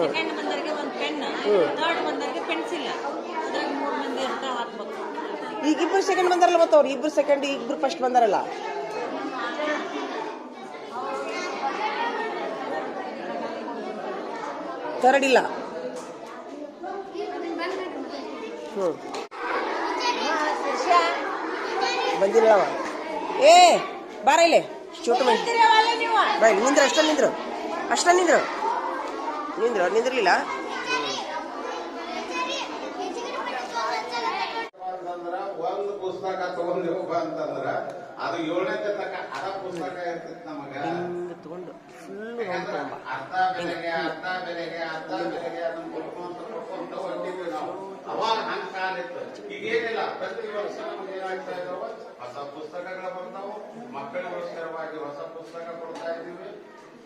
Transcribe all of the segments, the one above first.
Second ಬಂದವರಿಗೆ ಒಂದು pen, third ಬಂದವರಿಗೆ ಪೆನ್ಸಿಲ್. ಅದ್ರಾಗ 3 ಮಂದಿ ಅಂತ ಹಾಕ್ಬೇಕು. ಈಗ ಇಬ್ರು ಸೆಕೆಂಡ್ ಬಂದಾರಲ್ಲ, ಮತ್ತೆ ಅವ್ರು ಇಬ್ರು ಸೆಕೆಂಡ್ ಇಬ್ರು ಫಸ್ಟ್ ಬಂದಾರಲ್ಲ. ಥರ್ಡ್ ಇಲ್ಲ. ಬಂದಿಲ್ಲವ. ಏ ಬಾರ ಇಲ್ಲಿ ಚೋಟು ಬಾ ಇಲ್ಲಿ ನಿಂದ್ರು. ಅಷ್ಟ ನಿಂದ್ರು ನಿಂದ್ರಲಿಲ್ಲ. ಒಂದು ಪುಸ್ತಕ ತಗೊಂಡಿವಪ್ಪ ಅಂತಂದ್ರ ಅದು 7ನೇ ತನಕ ಅದ ಪುಸ್ತಕ ಇರ್ತಿತ್ತು ನಮಗ. ತಗೊಂಡು ಅರ್ಧ ಬೆಲೆಗೆ ಅದನ್ನ ಕೊಡ್ಕೊಂತ ಹೊಂಟಿದ್ವಿ ನಾವು. ಅವಾಗ ಹಂಗ ಕಾಲ ಇತ್ತು. ಈಗೇನಿಲ್ಲ, ಪ್ರತಿ ವರ್ಷ ನಮ್ಗೆ ಏನಾಗ್ತಾ ಇದಾವ, ಹೊಸ ಪುಸ್ತಕಗಳು ಬರ್ತಾವು. ಮಕ್ಕಳಿಗೋಸ್ಕರವಾಗಿ ಹೊಸ ಪುಸ್ತಕ ಕೊಡ್ತಾ ಇದ್ದೀವಿ.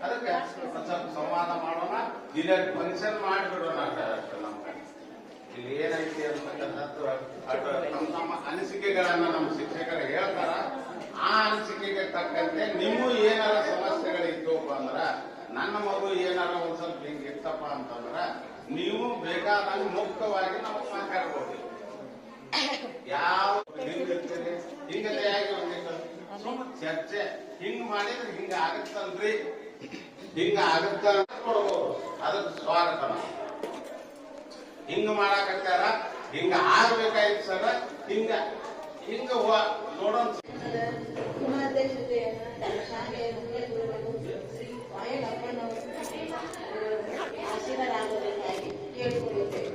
ಅದಕ್ಕೆ ಸ್ವಲ್ಪ ಸಂವಾದ ಮಾಡೋಣ, ಇಲ್ಲ ಫಂಕ್ಷನ್ ಮಾಡಿಬಿಡೋಣ. ನಮ್ಗೆ ಇಲ್ಲಿ ಏನೈತಿ ಅಂತಕ್ಕಂಥದ್ದು ನಮ್ಮ ಅನಿಸಿಕೆಗಳನ್ನ ನಮ್ಮ ಶಿಕ್ಷಕರು ಹೇಳ್ತಾರ. ಆ ಅನಿಸಿಕೆಗೆ ತಕ್ಕಂತೆ ನೀವು ಏನಾರ ಸಮಸ್ಯೆಗಳಿದ್ದಪ್ಪ ಅಂದ್ರ, ನನ್ನ ಮಗು ಏನಾರ ಒಂದ್ ಸ್ವಲ್ಪ ಹಿಂಗ ಇತ್ತಪ್ಪ ಅಂತಂದ್ರ ನೀವು ಬೇಕಾದಾಗ ಮುಕ್ತವಾಗಿ ನಾವು ಮಾತಾಡ್ಬೋದು. ಯಾವ ಹಿಂಗಿರ್ತೀರಿ, ಹಿಂಗ ತಯಾರಿ ಚರ್ಚೆ ಹಿಂಗ್ ಮಾಡಿದ್ರೆ ಹಿಂಗ ಆಗತ್ತಲ್ರಿ, ಹಿಂಗ ಆಗತ್ತ ಕೊಡ್ಬೋದು. ಅದಕ್ಕೆ ಸ್ವಾಗತ. ಹಿಂಗ ಮಾಡಾಕತ್ತಾರ, ಹಿಂಗ ಆಗ್ಬೇಕಾಯ್ತು ಸರ, ಹಿಂಗ ನೋಡೋಣ. ಆಶೀರ್ವಾದರಾಗಬೇಕಾಗಿ ಕೇಳಿಕೊಳ್ಳುತ್ತೇವೆ.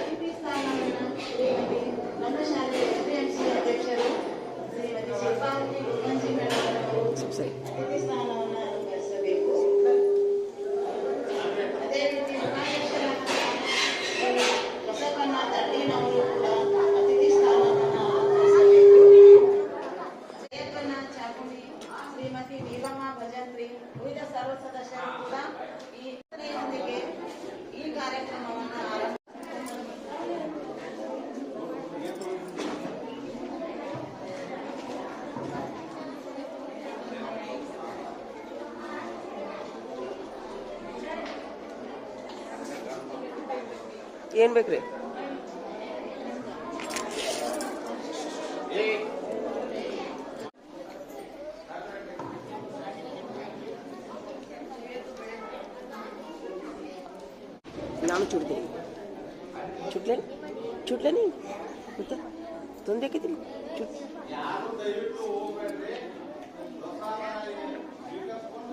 ಅತಿಥಿ ಸ್ಥಾನವನ್ನು ಶ್ರೀಮತಿ ನಮ್ಮ ಶಾಲೆಯ ಎಸ್ಡಿಎಂಸಿ ಅಧ್ಯಕ್ಷರು ಶ್ರೀಮತಿ ಶಿಲ್ಪಾವತಿ ಗುರುವಂಜಿ ಮೇಡಮ್ ಅವರು ಅತಿಥಿ ಸ್ಥಾನವನ್ನು ಅಲಂಕರಿಸಬೇಕು. ಅದೇ ರೀತಿ ಉಪಾಧ್ಯಕ್ಷರಾದ ಬಸವಣ್ಣ ತರ್ಡೀನವರು ಕೂಡ ಅತಿಥಿ ಸ್ಥಾನವನ್ನು ಅಲಂಕರಿಸಬೇಕು. ಜಯಪ್ಪನ ಚಾಮುಂಡಿ, ಶ್ರೀಮತಿ ನೀಲಮ್ಮ ಭಜಂತ್ರಿ, ಉಳಿದ ಸರ್ವ ಸದಸ್ಯರು ಕೂಡ ಈ ಯೋಜನೆಯೊಂದಿಗೆ ಈ ಕಾರ್ಯಕ್ರಮವನ್ನು ಆರಂಭ. ಏನ್ ಬೇಕ್ರಿ? ನಾನು ಚುಟ್ಲೇನಿ ಮತ್ತೆ ತೊಂದರೆ ಆಕೈತಿ. ಯಾರು ದಯವಿಟ್ಟು ಹೋಗ್ಬೇಡ್ರಿ.